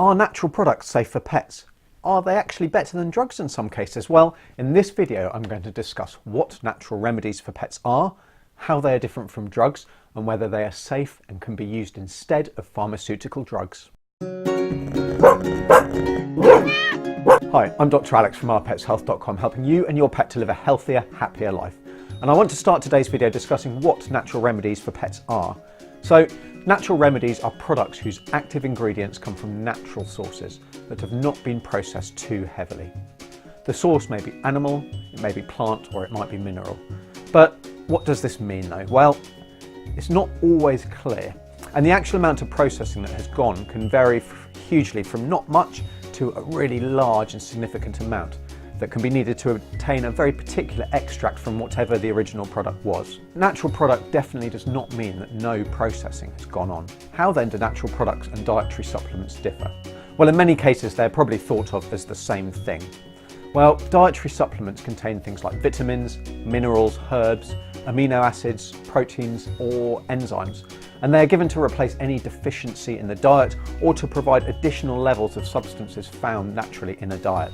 Are natural products safe for pets? Are they actually better than drugs in some cases? Well, in this video, I'm going to discuss what natural remedies for pets are, how they are different from drugs, and whether they are safe and can be used instead of pharmaceutical drugs. Hi, I'm Dr. Alex from ourpetshealth.com, helping you and your pet to live a healthier, happier life. And I want to start today's video discussing what natural remedies for pets are. So, natural remedies are products whose active ingredients come from natural sources that have not been processed too heavily. The source may be animal, it may be plant, or it might be mineral. But what does this mean though? Well, it's not always clear, and the actual amount of processing that has gone can vary hugely from not much to a really large and significant amount that can be needed to obtain a very particular extract from whatever the original product was. Natural product definitely does not mean that no processing has gone on. How then do natural products and dietary supplements differ? Well, in many cases they're probably thought of as the same thing. Well, dietary supplements contain things like vitamins, minerals, herbs, amino acids, proteins or enzymes, and they're given to replace any deficiency in the diet or to provide additional levels of substances found naturally in a diet.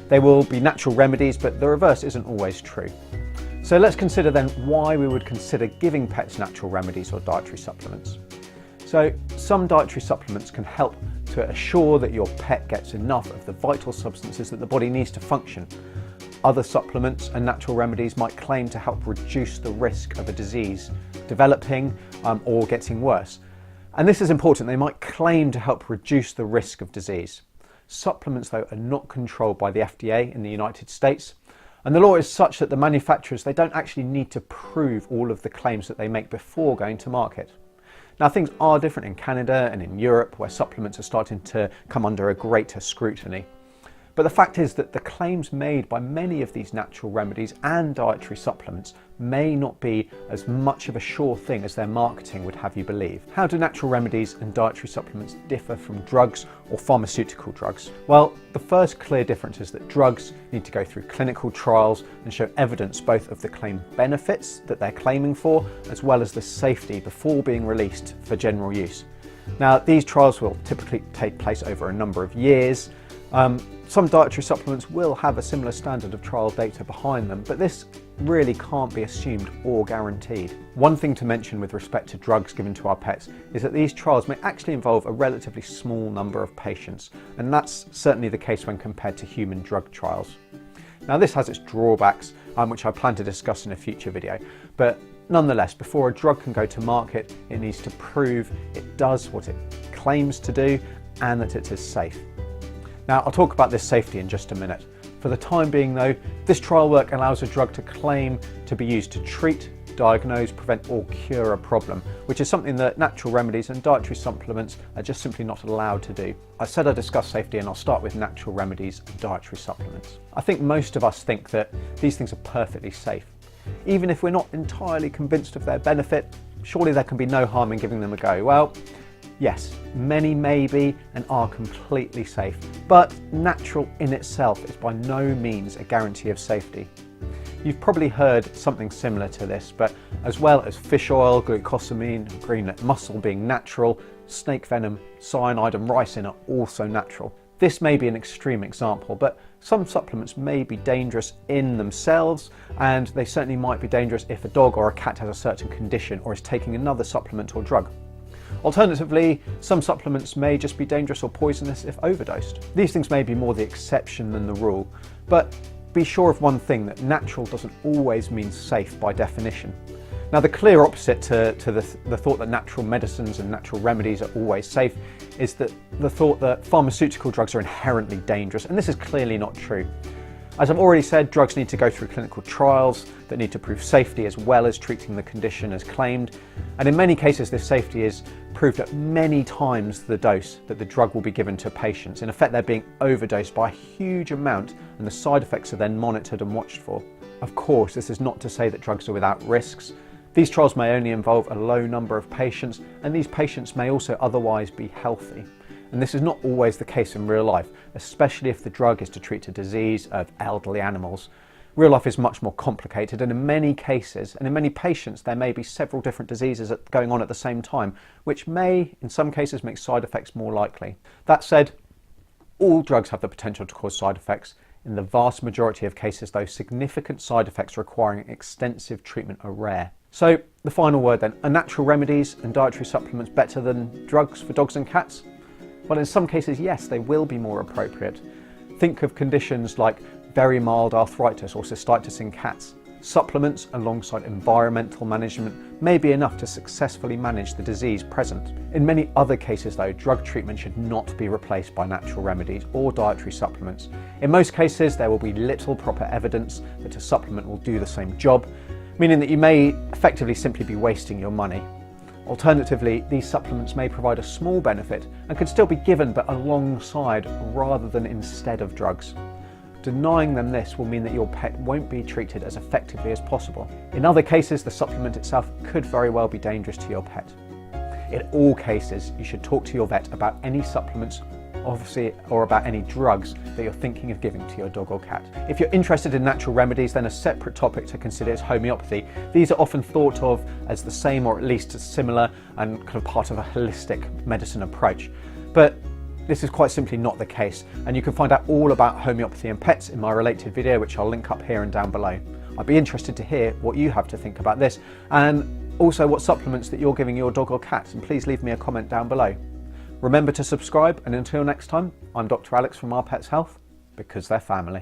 They will be natural remedies, but the reverse isn't always true. So let's consider then why we would consider giving pets natural remedies or dietary supplements. So some dietary supplements can help to assure that your pet gets enough of the vital substances that the body needs to function. Other supplements and natural remedies might claim to help reduce the risk of a disease developing or getting worse. And this is important, they might claim to help reduce the risk of disease. Supplements though are not controlled by the FDA in the United States, and the law is such that the manufacturers, they don't actually need to prove all of the claims that they make before going to market. Now things are different in Canada and in Europe, where supplements are starting to come under a greater scrutiny. But the fact is that the claims made by many of these natural remedies and dietary supplements may not be as much of a sure thing as their marketing would have you believe. How do natural remedies and dietary supplements differ from drugs or pharmaceutical drugs? Well, the first clear difference is that drugs need to go through clinical trials and show evidence both of the claimed benefits that they're claiming for, as well as the safety before being released for general use. Now, these trials will typically take place over a number of years. Some dietary supplements will have a similar standard of trial data behind them, but this really can't be assumed or guaranteed. One thing to mention with respect to drugs given to our pets is that these trials may actually involve a relatively small number of patients, and that's certainly the case when compared to human drug trials. Now this has its drawbacks, which I plan to discuss in a future video, but nonetheless, before a drug can go to market, it needs to prove it does what it claims to do and that it is safe. Now, I'll talk about this safety in just a minute. For the time being though, this trial work allows a drug to claim to be used to treat, diagnose, prevent or cure a problem, which is something that natural remedies and dietary supplements are just simply not allowed to do. I said I'd discuss safety, and I'll start with natural remedies and dietary supplements. I think most of us think that these things are perfectly safe. Even if we're not entirely convinced of their benefit, surely there can be no harm in giving them a go. Well, yes, many may be and are completely safe, but natural in itself is by no means a guarantee of safety. You've probably heard something similar to this, but as well as fish oil, glucosamine, green mussel being natural, snake venom, cyanide and ricin are also natural. This may be an extreme example, but some supplements may be dangerous in themselves, and they certainly might be dangerous if a dog or a cat has a certain condition or is taking another supplement or drug. Alternatively, some supplements may just be dangerous or poisonous if overdosed. These things may be more the exception than the rule, but be sure of one thing, that natural doesn't always mean safe by definition. Now the clear opposite to the thought that natural medicines and natural remedies are always safe is that the thought that pharmaceutical drugs are inherently dangerous, and this is clearly not true. As I've already said, drugs need to go through clinical trials that need to prove safety as well as treating the condition as claimed. And in many cases, this safety is proved at many times the dose that the drug will be given to patients. In effect, they're being overdosed by a huge amount, and the side effects are then monitored and watched for. Of course, this is not to say that drugs are without risks. These trials may only involve a low number of patients, and these patients may also otherwise be healthy. And this is not always the case in real life, especially if the drug is to treat a disease of elderly animals. Real life is much more complicated, and in many cases and in many patients there may be several different diseases going on at the same time, which may in some cases make side effects more likely. That said, all drugs have the potential to cause side effects. In the vast majority of cases though, significant side effects requiring extensive treatment are rare. So the final word then, are natural remedies and dietary supplements better than drugs for dogs and cats? Well, in some cases yes, they will be more appropriate. Think of conditions like very mild arthritis or cystitis in cats. Supplements alongside environmental management may be enough to successfully manage the disease present. In many other cases though, drug treatment should not be replaced by natural remedies or dietary supplements. In most cases there will be little proper evidence that a supplement will do the same job, meaning that you may effectively simply be wasting your money. Alternatively, these supplements may provide a small benefit and can still be given but alongside rather than instead of drugs. Denying them this will mean that your pet won't be treated as effectively as possible. In other cases, the supplement itself could very well be dangerous to your pet. In all cases, you should talk to your vet about any supplements, obviously, or about any drugs that you're thinking of giving to your dog or cat. If you're interested in natural remedies, then a separate topic to consider is homeopathy. These are often thought of as the same or at least as similar and kind of part of a holistic medicine approach. But this is quite simply not the case, and you can find out all about homeopathy and pets in my related video, which I'll link up here and down below. I'd be interested to hear what you have to think about this, and also what supplements that you're giving your dog or cat, and please leave me a comment down below. Remember to subscribe, and until next time, I'm Dr. Alex from Our Pets Health, because they're family.